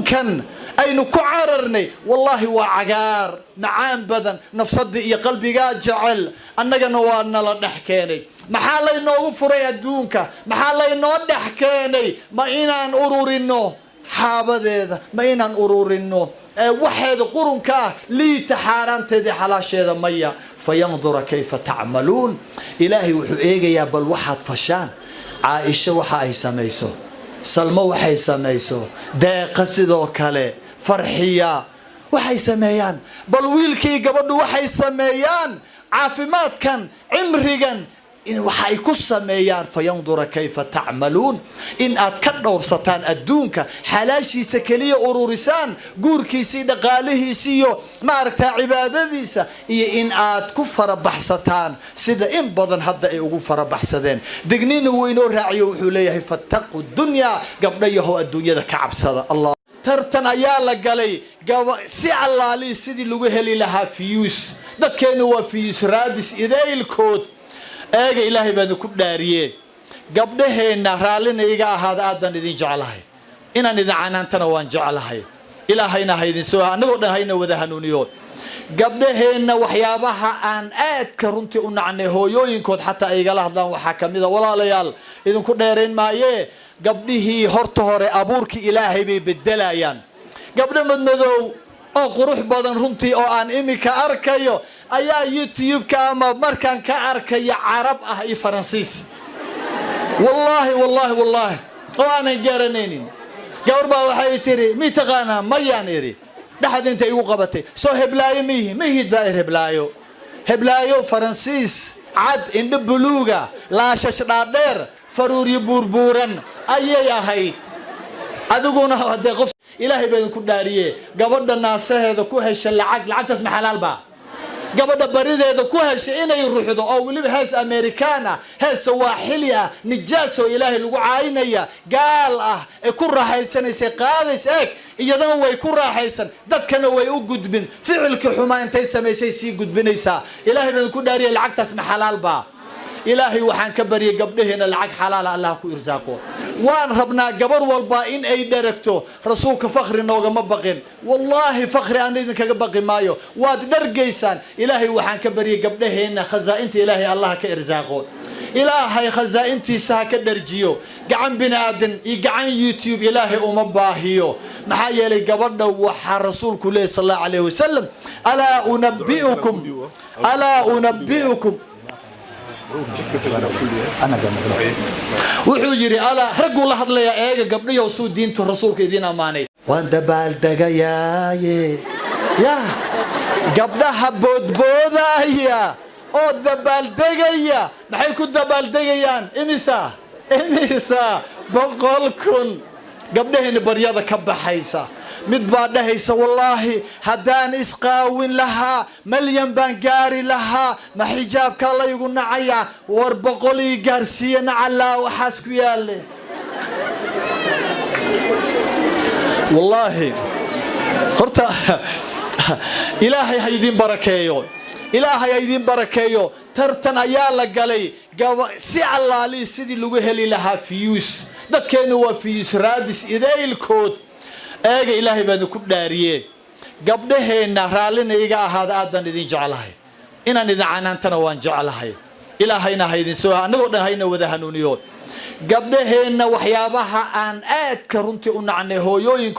كان أين كعررني والله وعجار معان بدن نفسدي يا قلبي قاعد جعل أنك نوارنا لا نحكيني محل إنه فري الدونك محل إنه نحكيني ما إنان أرورينه حابذ ما إنان أرورينه واحد قرنك لي تحارن تدي حلاش هذا مية فينظر كيف تعملون إلهي وحيجي يا بل واحد فشان عائشة وحاي سميسو سلمى وحي سميسو داقة سيدو كالي فرحية وحي سميان بل ويلكي قبض وحي سميان عافمات كان عمريا إن وحي كسميان فينظر كيف تعملون إن أتكدور ستان أدونك حلاشي سكلية أورورسان قوركي سيدة قاله سيو ماركتا عبادة ديسا إن أتكفر بحثتان سيدة إن بدن هدا يغفر بحثتين دقنين وينو راعيو حليه فاتقوا الدنيا قبل يهو الدنيا دا كعب صدا الله ترتن أيالا قالي سي الله لي سيدي لغهلي لها فيوس داد كانوا فيوس رادس إذا الكود ايغا الهي بان ku dhaariyeen gabdhaheena raalina iga ahaad aadan idin jecelahay inaan idin canaantana waan jecelahay ilaahayna haydin soo anagoo dhan hayna wada hanuuniyo gabdhaheena waxyaabaha aan aad ka runtii u nacnay hooyooyinkood xataa iga la hadlaan waxa kamida walaalayaal idin ku dheereen maayee gabdhihii horta hore abuurkii ilaahay bay bedelayaan gabdho madmadow oo qurux badan runtii oo aan imika arkayo ayaa YouTube ka ama markaan ka arkayo carab ah iyo faransiis wallahi oo aan garanaynin gabarba waxay tiri mi taqaana mayaan iri dhaxad inta igu qabatay soo heblaayo mihid baa heblaayo faransiis cad indho buluuga laashash dhaadheer faruuri burburan ayay ahayd adiguna hadee qof ilaahay baan ku dhaariye gabadha naasaheeda ku heshay lacagtaas ma xalaal ba gabadha barideeda ku heshay inay ruuxdo oo waliba hees Americana hees Sawaaxiliya nijaaso ilaahay lagu caayinaya gaal ah ee ku raaxaysanaysa qaadays iyadana way ku raaxaysan dadkana way u gudbin ficilka xumaa intay sameysay si gudbinaysa ilaahay baan ku dhaariye lacagtaas ma xalaal ba إلهي وحن كبري قبلهنا العق حلال الله كيرزاقه وان ربنا قبر والبا إن أي دركته رسولك فخر نوغا مبقين والله فخر أن إذن كبقي مايو واد درقيسان إلهي وحن كبري قبلهنا خزائنت إلهي الله كيرزاقه إلهي خزائنتي ساك درجيو قعن بنادن يقعن يوتيوب إلهي ومباهيو محايا لي قبرنا وحا رسولك صلى الله عليه وسلم ألا أنبئكم wuxuu yiri ala rag uu la hadlaya eega gabdhiyo soo diinta rasuulka idin amaanay waan dabaal dagayaaye ya gabdhaha boodboodaya oo dabaal dagaya maxay ku dabaal dagayaan imisa 100,000 gabdhaheena baryada ka baxaysa mid baa dhahaysa wallahi hadaan isqaawin laha malyan baan gaari laha ma xijaabka la igu nacaya war 100 gaarsiina alla waxaas ku yaale wallahi horta ilaahay haydin barakeeyo tartan ayaa la galay si allaali sidii lagu heli lahaa fiyus dadkeena waa fiyus raadis idaylkood eega ilaahay baan ku dhaariyeen gabdhaheena raalina iga ahaad aadan idin jecelahay inaan idin canaantana waan jecelahay ilaahayna haydin soo anagoo dhan hayna wada hanuuniyo gabdhaheena waxyaabaha aan aad ka runtii u nacnay hooyooyinka